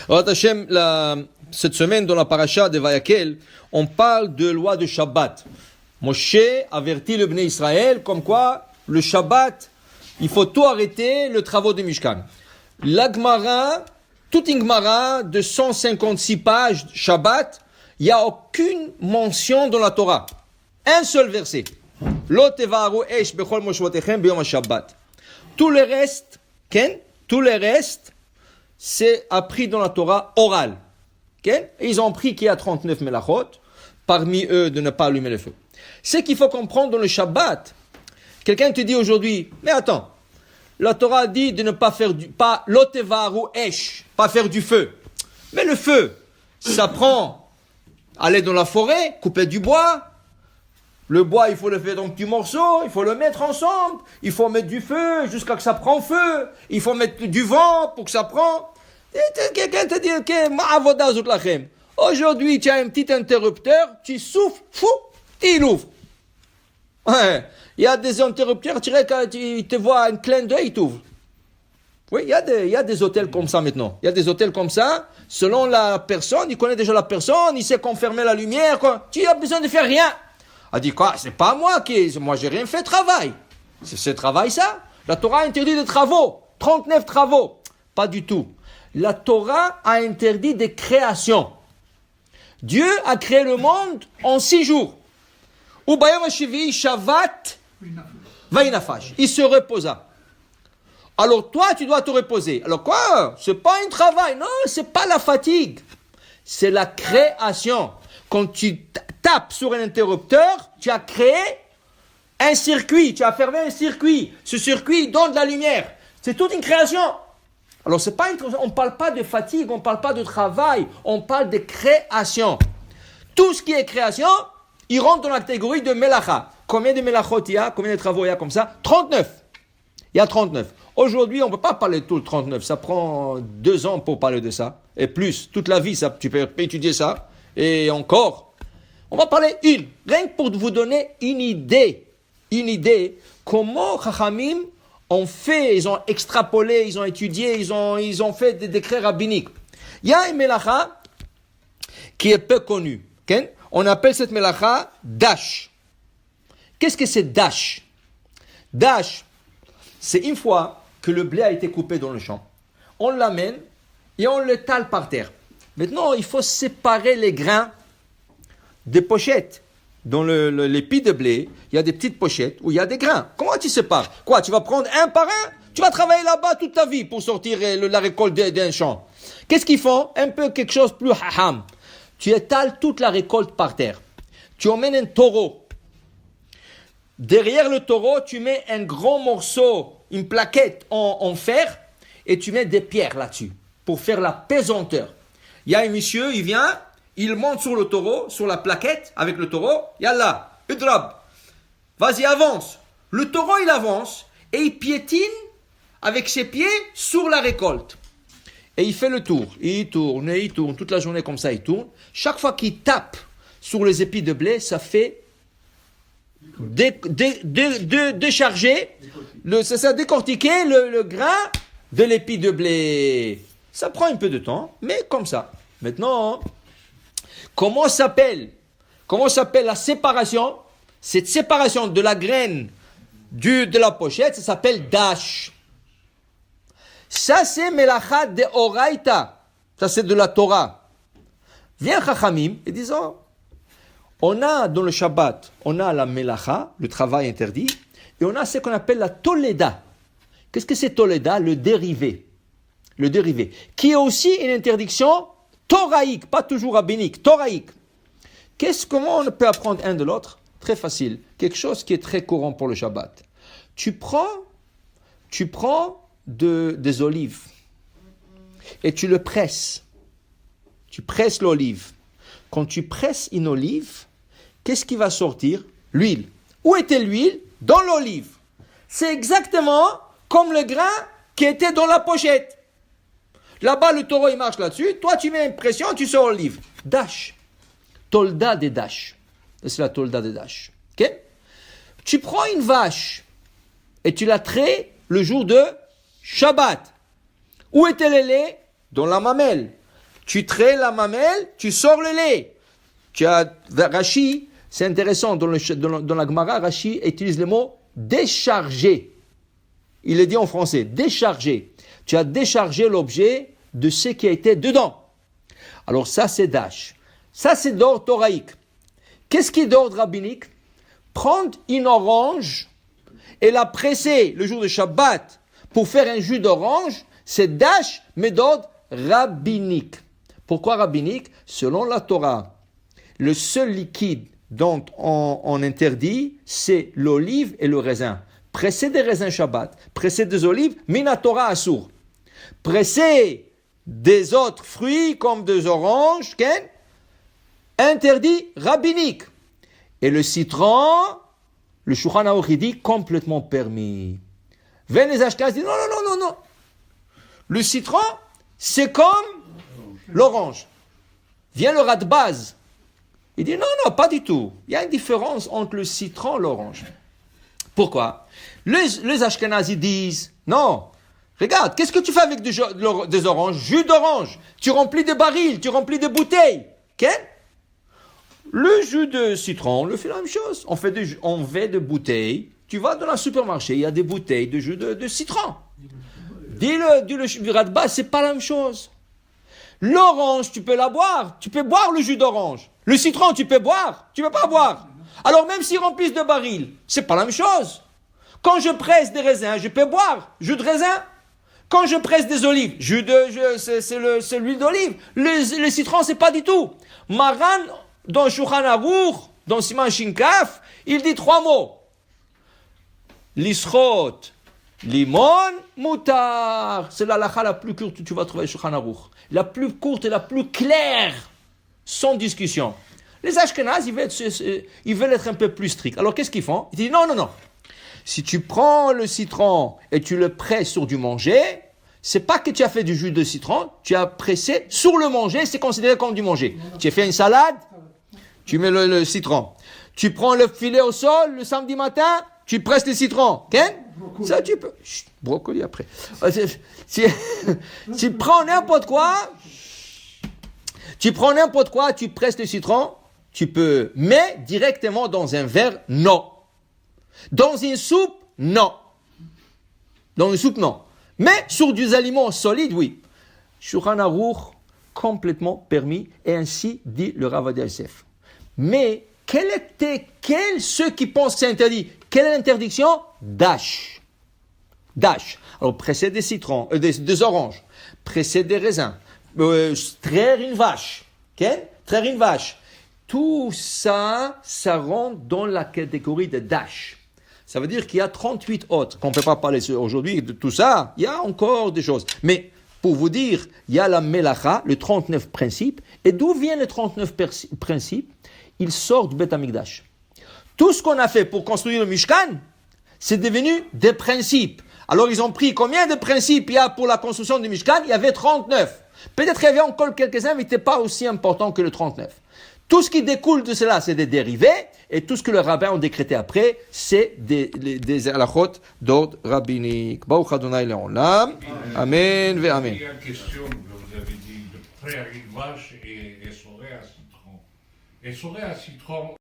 Alors, Hachem, cette semaine, dans la paracha de Vayakel, on parle de loi de Shabbat. Moshe avertit le Bnei Israël comme quoi le Shabbat, il faut tout arrêter, le travaux du Mishkan. La Gemara, toute une Gemara de 156 pages Shabbat, il n'y a aucune mention dans la Torah. Un seul verset. Lo tevaru esh bechol moshvotechem biyom Shabbat. Tout le reste, c'est appris dans la Torah oral. Okay? Et ils ont appris qu'il y a 39 melachot, parmi eux de ne pas allumer le feu. Ce qu'il faut comprendre dans le Shabbat, quelqu'un te dit aujourd'hui, mais attends, la Torah dit de ne pas faire lotevaru esh, pas faire du feu. Mais le feu, ça prend, aller dans la forêt, couper du bois. Le bois, il faut le faire en petits morceaux, il faut le mettre ensemble, il faut mettre du feu jusqu'à que ça prend feu, il faut mettre du vent pour que ça prend. Et quelqu'un te dit, ok, ma'avoda zout lachem. Aujourd'hui, tu as un petit interrupteur, tu souffles, fou, et il ouvre. Ouais. Il y a des interrupteurs, tu dirais quand tu te vois un clin d'œil, il t'ouvre. Oui, il y a des hôtels comme ça maintenant. Il y a des hôtels comme ça, selon la personne, il connaît déjà la personne, il sait confirmer la lumière, quoi. Tu n'as besoin de faire rien. Elle dit quoi? C'est pas moi moi j'ai rien fait travail. C'est ce travail ça? La Torah a interdit des travaux. 39 travaux. Pas du tout. La Torah a interdit des créations. Dieu a créé le monde en 6 jours. Ubayom Hashivi Shavat Vainafash. Il se reposa. Alors toi, tu dois te reposer. Alors quoi? C'est pas un travail. Non, c'est pas la fatigue. C'est la création. Quand tu tapes sur un interrupteur, tu as créé un circuit. Tu as fermé un circuit. Ce circuit donne de la lumière. C'est toute une création. Alors on ne parle pas de fatigue, on ne parle pas de travail. On parle de création. Tout ce qui est création, il rentre dans la catégorie de melacha. Combien de melachot il y a? Combien de travaux il y a comme ça? 39. Il y a 39. Aujourd'hui, on ne peut pas parler de tout le 39. Ça prend 2 ans pour parler de ça. Et plus, toute la vie, tu peux étudier ça. Et encore, on va parler rien que pour vous donner une idée comment Chachamim ont fait, ils ont extrapolé, ils ont étudié, ils ont fait des décrets rabbiniques. Il y a une melacha qui est peu connue. Okay? On appelle cette melacha dash. Qu'est-ce que c'est dash? Dash, c'est une fois que le blé a été coupé dans le champ. On l'amène et on le tale par terre. Maintenant, il faut séparer les grains des pochettes. Dans l'épi de blé, il y a des petites pochettes où il y a des grains. Comment tu sépares? Quoi, tu vas prendre un par un? Tu vas travailler là-bas toute ta vie pour sortir la récolte d'un champ. Qu'est-ce qu'ils font? Un peu quelque chose plus haham. Tu étales toute la récolte par terre. Tu emmènes un taureau. Derrière le taureau, tu mets un grand morceau, une plaquette en fer, et tu mets des pierres là-dessus pour faire la pesanteur. Il y a un monsieur, il vient, il monte sur le taureau, sur la plaquette avec le taureau. Yallah, udrab. Vas-y, avance. Le taureau, il avance et il piétine avec ses pieds sur la récolte. Et il fait le tour. Il tourne. Toute la journée comme ça, il tourne. Chaque fois qu'il tape sur les épis de blé, ça fait décharger, décortiquer le grain de l'épi de blé. Ça prend un peu de temps, mais comme ça. Maintenant, comment s'appelle la séparation? Cette séparation de la graine de la pochette, ça s'appelle dash. Ça, c'est melacha de oraita. Ça, c'est de la Torah. Vient Chachamim et disent, on a dans le Shabbat, on a la melacha, le travail interdit, et on a ce qu'on appelle la toleda. Qu'est-ce que c'est toleda? Le dérivé, qui est aussi une interdiction thoraïque, pas toujours rabbinique, thoraïque. Comment on peut apprendre un de l'autre? Très facile. Quelque chose qui est très courant pour le Shabbat. Tu prends des olives et tu le presses. Tu presses l'olive. Quand tu presses une olive, qu'est-ce qui va sortir? L'huile. Où était l'huile? Dans l'olive. C'est exactement comme le grain qui était dans la pochette. Là-bas, le taureau, il marche là-dessus. Toi, tu mets une pression, tu sors l'olive. Dash. Tolda des dash. C'est la tolda des dash. Okay? Tu prends une vache et tu la traites le jour de Shabbat. Où était le lait? Dans la mamelle. Tu traites la mamelle, tu sors le lait. Tu as Rashi, c'est intéressant, dans la Gemara, Rashi utilise le mot décharger. Il est dit en français, décharger. Tu as déchargé l'objet de ce qui a été dedans. Alors ça, c'est dash. Ça, c'est d'ordre thoraïque. Qu'est-ce qui est d'ordre rabbinique? Prendre une orange et la presser le jour de Shabbat pour faire un jus d'orange, c'est dash, mais d'ordre rabbinique. Pourquoi rabbinique? Selon la Torah, le seul liquide dont on interdit, c'est l'olive et le raisin. Presser des raisins Shabbat, presser des olives, mina Torah assour. Presser des autres fruits comme des oranges, interdit rabbinique. Et le citron, le Shulchan Aruch dit complètement permis. Viennent les Ashkenazes disent non. Le citron, c'est comme l'orange. Vient le Radbaz. Il dit non, pas du tout. Il y a une différence entre le citron et l'orange. Pourquoi? Les Ashkenazes disent non. Regarde, qu'est-ce que tu fais avec des oranges? Jus d'orange. Tu remplis des barils, tu remplis des bouteilles. Le jus de citron, on le fait la même chose. On fait des bouteilles. Tu vas dans le supermarché, il y a des bouteilles de jus de citron. Dis-le Radbaz, c'est pas la même chose. L'orange, tu peux la boire. Tu peux boire le jus d'orange. Le citron, tu peux boire. Tu peux pas boire. Alors même s'ils remplissent de barils, c'est pas la même chose. Quand je presse des raisins, je peux boire jus de raisin. Quand je presse des olives, c'est l'huile d'olive. Le citron, c'est pas du tout. Maran, dans Shulchan Aruch, dans Siman Shinkaf, il dit 3 mots. Lischot, limon, mutar. C'est la halakha la plus courte que tu vas trouver sur Shulchan Aruch. La plus courte et la plus claire, sans discussion. Les Ashkenazes, ils veulent être un peu plus stricts. Alors qu'est-ce qu'ils font? Ils disent non. Si tu prends le citron et tu le presses sur du manger, c'est pas que tu as fait du jus de citron, tu as pressé sur le manger, c'est considéré comme du manger. Tu as fait une salade, tu mets le citron. Tu prends le filet au sol le samedi matin, tu presses le citron. Ça, tu peux. Chut, brocoli après. Tu prends n'importe quoi, tu presses le citron, tu peux. Mais directement dans un verre, non. Dans une soupe, non. Mais sur des aliments solides, oui. Shulchan Aruch, complètement permis, et ainsi dit le Rav Ovadia Yosef. Mais ceux qui pensent que c'est interdit, quelle est l'interdiction? Dash. Alors, presser des citrons, des oranges, presser des raisins, traire une vache, traire une vache. Tout ça, ça rentre dans la catégorie de dash. Ça veut dire qu'il y a 38 autres, qu'on ne peut pas parler aujourd'hui de tout ça, il y a encore des choses. Mais pour vous dire, il y a la Melacha, le 39 principes, et d'où viennent les 39 principes? Ils sortent du Beth Amikdash. Tout ce qu'on a fait pour construire le Mishkan, c'est devenu des principes. Alors ils ont pris combien de principes il y a pour la construction du Mishkan? Il y avait 39. Peut-être qu'il y avait encore quelques-uns, mais ils n'étaient pas aussi importants que le 39. Tout ce qui découle de cela, c'est des dérivés, et tout ce que les rabbins ont décrété après, c'est des halachot d'ordre rabbinique. Baruch Adonai Le'olam. Amen ve Amen. Il y a une question que vous avez dit de frère une vache et essoré à citron. Essoré à citron,